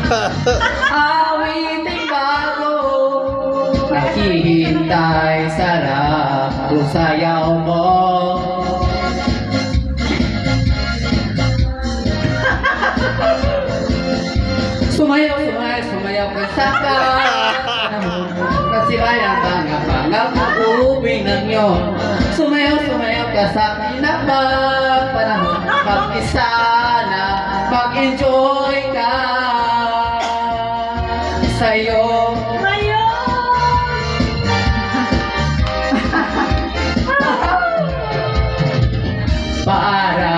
Awiting bago, naghihintay sa labo sayaw mo. Sumayaw, sumayaw, sumayaw ka sa kasi kaya banga-banga mag-uubing ng iyo. Sumayaw, sumayaw ka sa panahon mag-isa na mag-enjoy ka sa'yo. Para